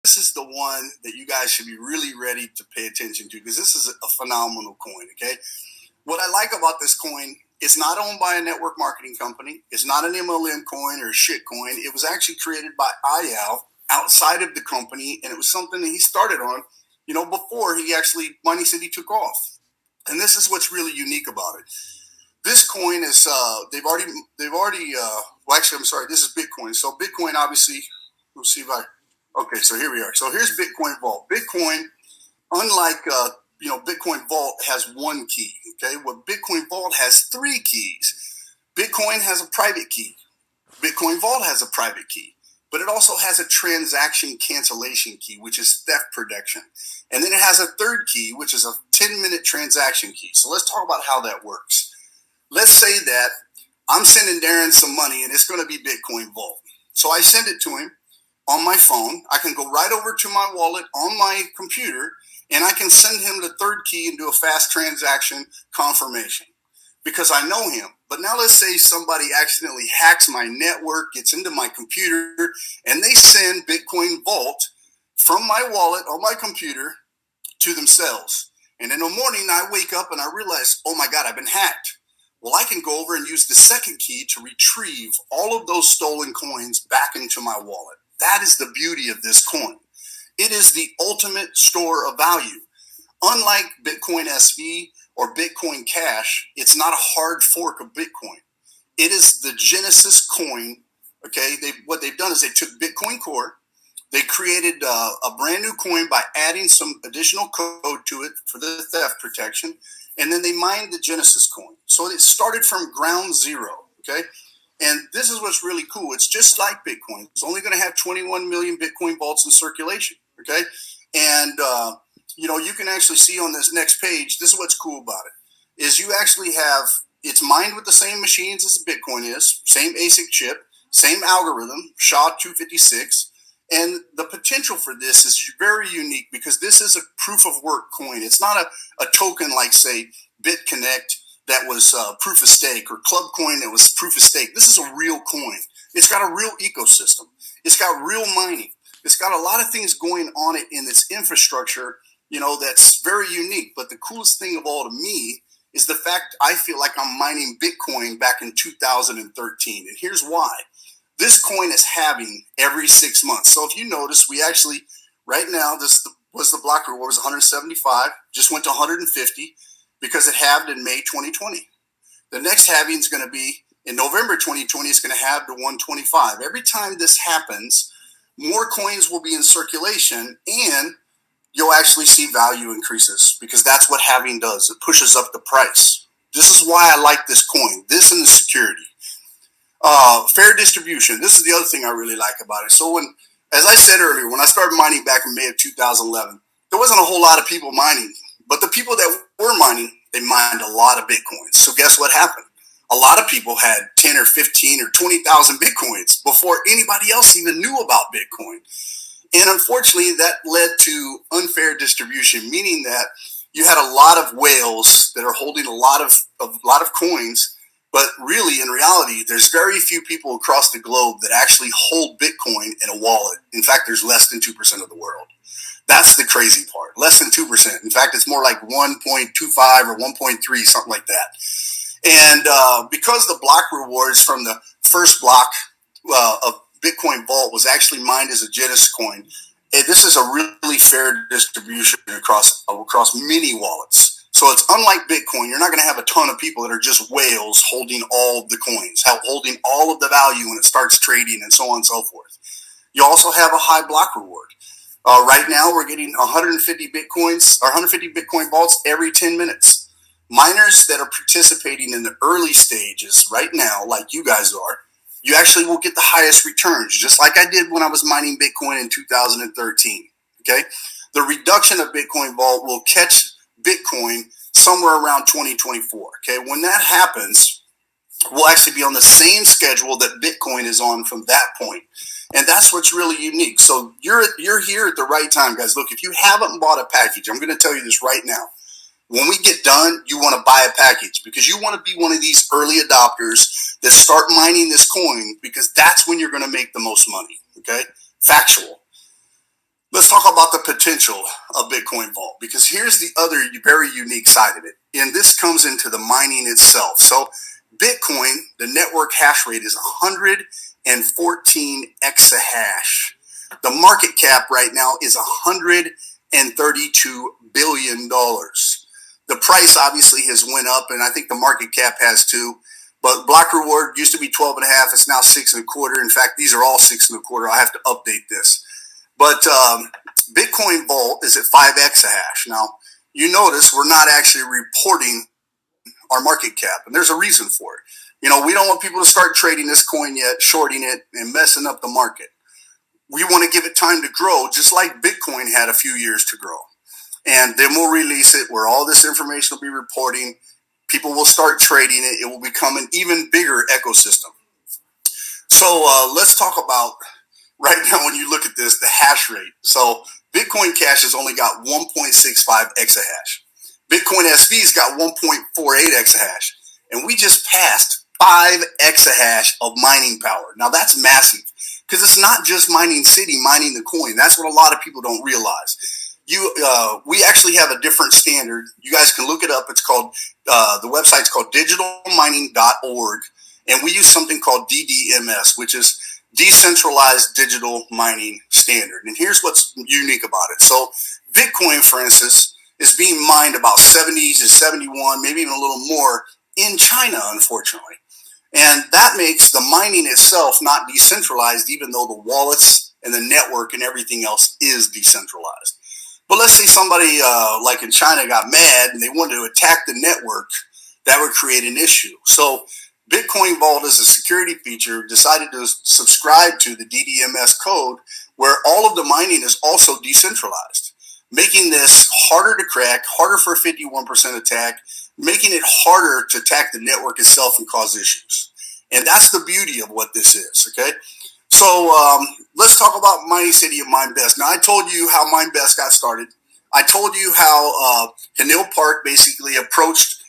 this is the one that you guys should be really ready to pay attention to because this is a phenomenal coin. Okay, what I like about this coin, it's not owned by a network marketing company. It's not an MLM coin or a shit coin. It was actually created by Ayal outside of the company, and it was something that he started on, before he actually Mining City took off. And this is what's really unique about it. This coin is well, actually, I'm sorry, this is Bitcoin. So Bitcoin, obviously, let's see if I okay, so here we are. So here's Bitcoin Vault. Bitcoin, unlike Bitcoin Vault has one key. Okay, well, Bitcoin Vault has three keys. Bitcoin has a private key. Bitcoin Vault has a private key, but it also has a transaction cancellation key, which is theft protection. And then it has a third key, which is a 10-minute transaction key. So let's talk about how that works. Let's say that I'm sending Darren some money and it's going to be Bitcoin Vault. So I send it to him on my phone. I can go right over to my wallet on my computer and I can send him the third key and do a fast transaction confirmation because I know him. But now let's say somebody accidentally hacks my network, gets into my computer, and they send Bitcoin Vault from my wallet on my computer to themselves. And in the morning, I wake up and I realize, oh my God, I've been hacked. Well, I can go over and use the second key to retrieve all of those stolen coins back into my wallet. That is the beauty of this coin. It is the ultimate store of value. Unlike Bitcoin SV or Bitcoin Cash, it's not a hard fork of Bitcoin. It is the Genesis coin. Okay, what they've done is they took Bitcoin Core, they created a brand new coin by adding some additional code to it for the theft protection, and then they mined the Genesis coin. So it started from ground zero. Okay, and this is what's really cool. It's just like Bitcoin. It's only going to have 21 million Bitcoin vaults in circulation. Okay, and you can actually see on this next page. This is what's cool about it is you actually have it's mined with the same machines as Bitcoin is, same ASIC chip, same algorithm, SHA-256. And the potential for this is very unique because this is a proof of work coin. It's not a token like, say, BitConnect that was proof of stake or Clubcoin that was proof of stake. This is a real coin. It's got a real ecosystem. It's got real mining. It's got a lot of things going on it in its infrastructure, that's very unique. But the coolest thing of all to me is the fact I feel like I'm mining Bitcoin back in 2013. And here's why. This coin is halving every 6 months. So if you notice, we actually, right now, the block reward was 175, just went to 150 because it halved in May 2020. The next halving is going to be in November 2020, it's going to halve to 125. Every time this happens, more coins will be in circulation and you'll actually see value increases because that's what halving does. It pushes up the price. This is why I like this coin, this and the security. Fair distribution. This is the other thing I really like about it. So as I said earlier, when I started mining back in May of 2011, there wasn't a whole lot of people mining, but the people that were mining, they mined a lot of Bitcoins. So guess what happened? A lot of people had 10 or 15 or 20,000 Bitcoins before anybody else even knew about Bitcoin. And unfortunately, that led to unfair distribution, meaning that you had a lot of whales that are holding a lot of coins. But really, in reality, there's very few people across the globe that actually hold Bitcoin in a wallet. In fact, there's less than 2% of the world. That's the crazy part. Less than 2%. In fact, it's more like 1.25 or 1.3, something like that. And because the block rewards from the first block of Bitcoin Vault was actually mined as a Genesis coin, this is a really fair distribution across many wallets. So it's unlike Bitcoin. You're not going to have a ton of people that are just whales holding all the coins, holding all of the value when it starts trading and so on and so forth. You also have a high block reward. Right now, we're getting 150 Bitcoins or 150 Bitcoin vaults every 10 minutes. Miners that are participating in the early stages right now, like you guys are, you actually will get the highest returns, just like I did when I was mining Bitcoin in 2013. Okay, the reduction of Bitcoin Vault will catch Bitcoin somewhere around 2024. Okay, when that happens, we'll actually be on the same schedule that Bitcoin is on from that point. And that's what's really unique. So you're here at the right time, guys. Look, if you haven't bought a package, I'm going to tell you this right now. When we get done, you want to buy a package because you want to be one of these early adopters that start mining this coin because that's when you're going to make the most money. Okay, factual. the potential of Bitcoin Vault, because here's the other very unique side of it. And this comes into the mining itself. So Bitcoin, the network hash rate is 114 exahash. The market cap right now is $132 billion. The price obviously has went up, and I think the market cap has too. But block reward used to be 12 and a half. It's now 6 and a quarter. In fact, these are all 6 and a quarter. I have to update this. But Bitcoin Vault is at 5 exahash. Now, you notice we're not actually reporting our market cap, and there's a reason for it. You know, we don't want people to start trading this coin yet, shorting it, and messing up the market. We want to give it time to grow, just like Bitcoin had a few years to grow. And then we'll release it where all this information will be reporting. People will start trading it. It will become an even bigger ecosystem. So let's talk about right now, when you look at this, the hash rate. So Bitcoin Cash has only got 1.65 exahash. Bitcoin SV's got 1.48 exahash. And we just passed 5 exahash of mining power. Now that's massive, because it's not just Mining City mining the coin. That's what a lot of people don't realize. We actually have a different standard. You guys can look it up. It's called, the website's called digitalmining.org. And we use something called DDMS, which is Decentralized Digital Mining Standard. And here's what's unique about it. So Bitcoin, for instance, is being mined about 70 to 71, maybe even a little more in China, unfortunately. And that makes the mining itself not decentralized, even though the wallets and the network and everything else is decentralized. But let's say somebody like in China got mad and they wanted to attack the network. That would create an issue. So Bitcoin Vault, as a security feature, decided to subscribe to the DDMS code, where all of the mining is also decentralized, making this harder to crack, harder for a 51% attack, making it harder to attack the network itself and cause issues. And that's the beauty of what this is, okay? So let's talk about Mining City and MineBest. Now, I told you how MineBest got started. I told you how Hanil Park basically approached